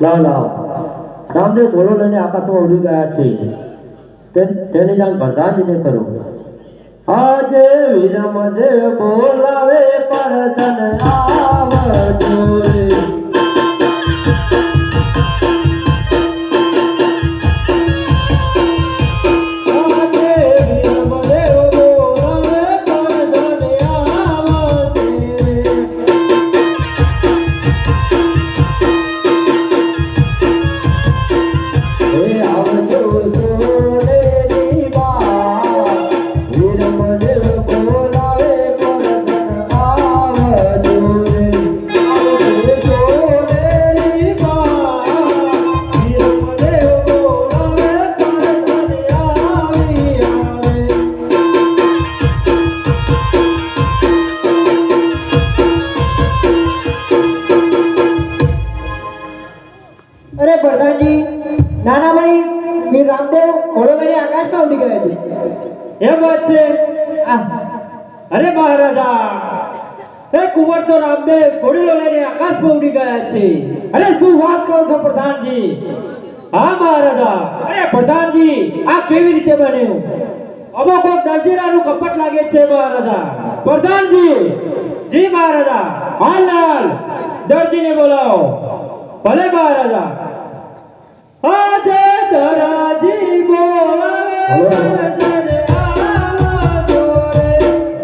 લાવ લાવ રામદેવ ઘોડો લઈને આકાશમાં ઉડી ગયા છે તેની જાણ પ્રધાનજીને કરો. આજે વિરમદેવ બોલાવે પરધન આવજો રે. નાના ભાઈ વીર રામદેવ ઘોડો લઈને આકાશમાં ઉડી ગયા છે. એમ વાત છે? અરે મહારાજા, એ કુંવર તો રામદેવ ઘોડો લઈને આકાશમાં ઉડી ગયા છે. અરે શું વાત કરો છો પ્રધાનજી? હા મહારાજા. અરે પ્રધાનજી, આ કેવી રીતે બન્યું? અમુક દરજીરાનું કપટ લાગે છે મહારાજા. પ્રધાનજી. જી મહારાજા. હાલ દરજીને બોલાવો. ભલે મહારાજા. આજે દરાજી બોલાવે તને આવજો રે.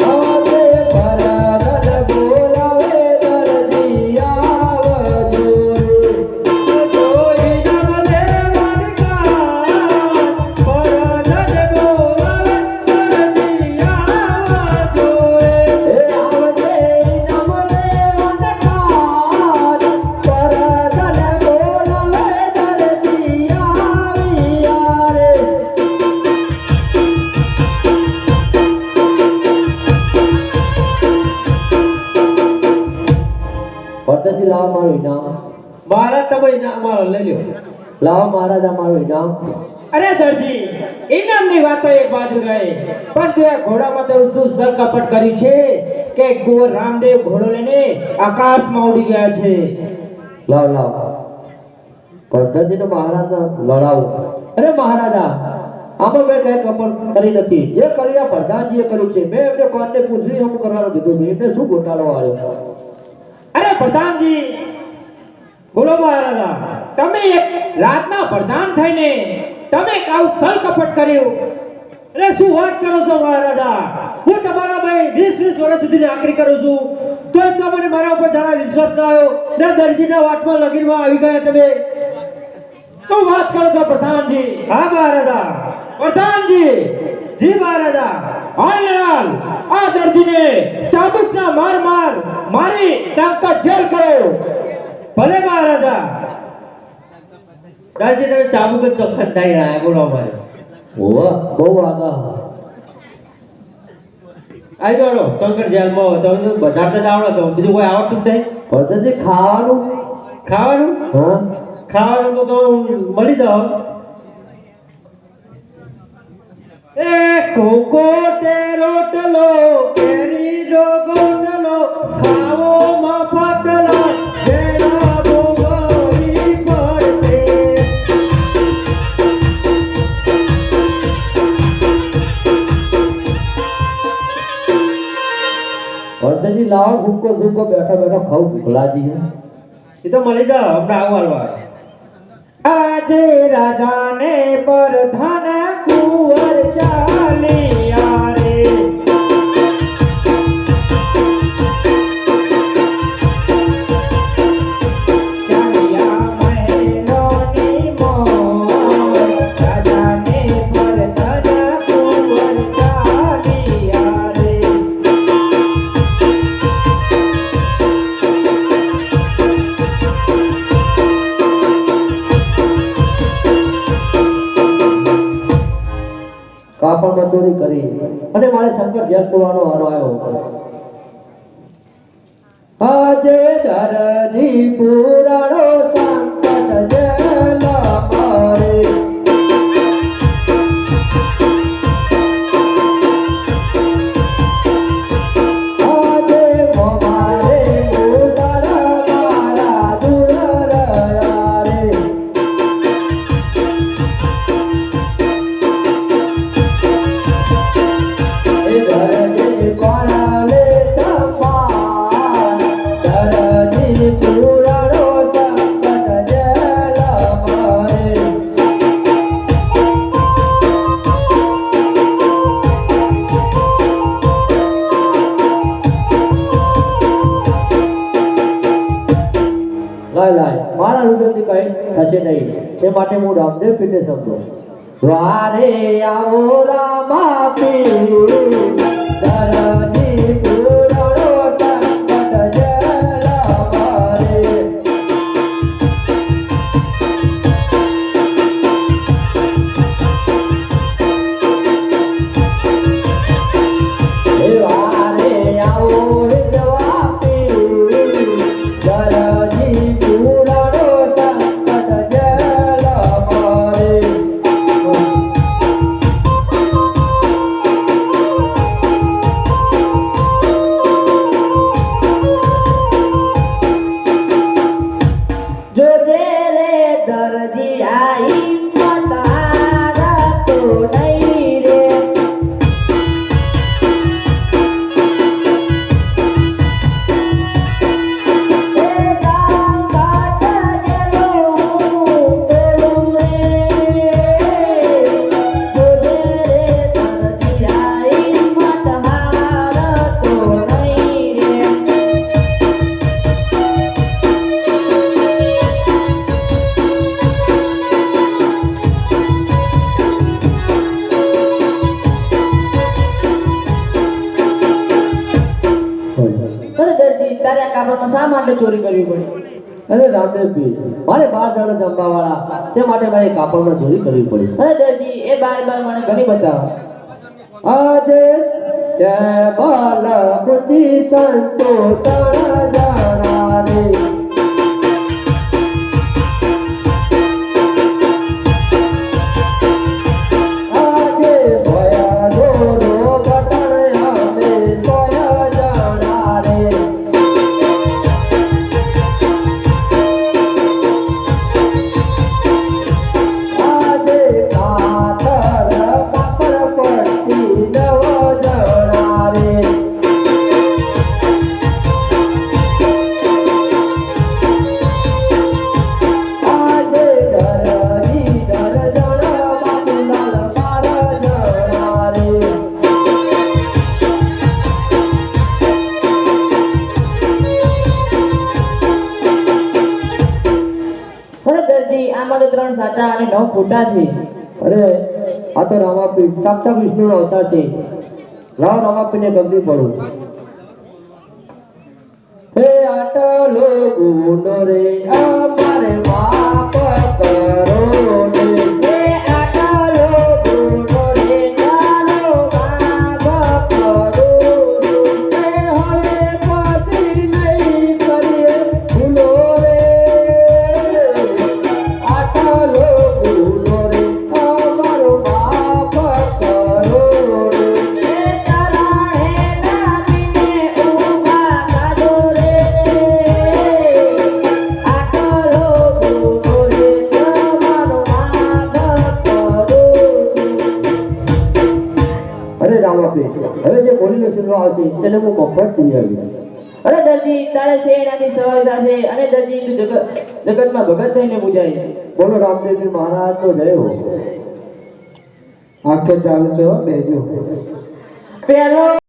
આજે ભરત બોલાવે દરજી આવજો રે. જોઈ નમ દેવન કા ભરત બોલાવે દરજી આવજો રે. એ આવજે નમ દેવન કા ભરત બોલાવે દરજી આવ્યા રે. પરદેશી લાવ મારું ઇનામ. મહારાજ તમે ઇનામ મારો લઈ લ્યો. લાવ મહારાજા મારું ઇનામ. અરે દરજી, ઇનામની વાતો એક બાજુ રહે, પણ તે ઘોડામાં તો શું સર કપટ કર્યું છે કે કુંવર રામદેવ ઘોડો લઈને આકાશમાં ઉડી ગયા છે. લાવ લાવ પરદેશીને મહારાજને લડાવું. અરે મહારાજા, આમાં મેં કઈ કપટ કરી નથી. જે કર્યા પ્રધાનજીએ કર્યું છે. મેં એમને કોઈને પૂછવી હમ કરવાનું કીધું હતું. એમને શું ગોટાળો આવ્યો? અરે પ્રધાનજી, બોલો મહારાજા, તમે એક રાતના પ્રધાન થઈને તમે કાઉ સર કપટ કર્યું. અરે શું વાત કરો છો મહારાજા? હું તમારા ભાઈ 20 વર્ષ સુધી નોકરી કરું છું, તો તમને મારા ઉપર જરા વિશ્વાસ ના આવ્યો ને દરજીના વાતમાં લગીરમાં આવી ગયા તમે. તો વાત કરો છો પ્રધાનજી? હા મહારાજા. પ્રધાનજી. જી મહારાજા. હાલ આ દરજીને ચાબુકના માર મારી ટંકા જેલ કરો. ભલે મહારાજા. દરજી તમે ચાબુક જ ચોખ્ખા થઈ રહ્યા. બોલો ભાઈ. ઓવા બહુ આગા આઈ દોડો શંકર જેલમાં હોય તો બજાર જ આવડે તો બીજું કોઈ આવડતું જ નહીં. પરદાજી ખાવાનું ખાવાનું હા ખાવાનું તો મળી જાવ. એ કોકો તે રોટલો કેરી નો ગોટલો ખાવો મફતલો જેના ભોગવી પડતે. પરદાજી લાવો ભૂકો ભૂકો બેઠા બેઠા ખાવ ભૂખલાજી હે. એ તો મળી જાવ આપણે આવવા. આજે રાજાને પ્રધાન કુંવર ચાલિયા રે. ચાલિયા મહેલોની મોર, રાજાને પ્રધાન કુંવર ચાલિયા રે. કાપડમાં ચોરી કરી અને મારે શંકર જેલ પુરવાનો વારો આવ્યો. આજે દરજી પુરાણો સંકટ જેલ મારે. આજે મારે ઉતારા મારા દૂર રહ્યા રે. દરજી કોણાલે સંભાળ, દરજી પુરાણો સંકટ જેલ મારે. લાય લાય મારા રુદનથી કઈ થશે નહીં તે માટે હું રામદેવ પીરને સમજો. વારે આવો રામા પીર, દરજી પુરાણો સંકટ જેલ મારે. એ વારે આવો હિંદવા પીર, દરજી પુરાણો સંકટ જેલ મારે. જોજે રે દરજી આઈ મતારા તો નહીં રે. એ ગામ કાટ જેલું પેલું રે. જોજે રે દરજી આઈ મતારા તો નહીં રે. અરે દરજી તારે આ કાપડમાં શા માટે ચોરી કરવી પડી? અરે રામદેવ પીર, મારે 12 જણા જમવા વાળા તે માટે મારે કાપડમાં ચોરી કરવી પડી. અરે દરજી એ બાર મને ઘણી બતાવો. આજે તે બાલ પૂછી સંતો તણ જણા રે. આજે સોયા દોરો બટણ અમે સોયા જણા રે. આજે કાતર કાપડ પટ્ટી 9 જણા રે. આજે દરજી દરજણ બાબુલાલ 12 જણા રે. અરે દરજી આમાં તો 3 સાચા અને 9 ખોટા છે. અરે આ તો રામાપીર સાક્ષાત વિષ્ણુનો અવતાર છે. લાવ રામાપીરને ગમતી પડું. હે આટલો ગુનો રે અમારે માફ કરો ને. એ આટલો ગુનો દીકરો આવશે તેને હું મફત સીવી આવીશ અરે દરજી તારે છે એનાથી સહજતા છે અને દરજી તું જગતમાં ભગત થઈને પૂજાય. બોલો રામદેવજી મહારાજ તો જય હો. આખે ચાલશે હો બેજો. પહેલો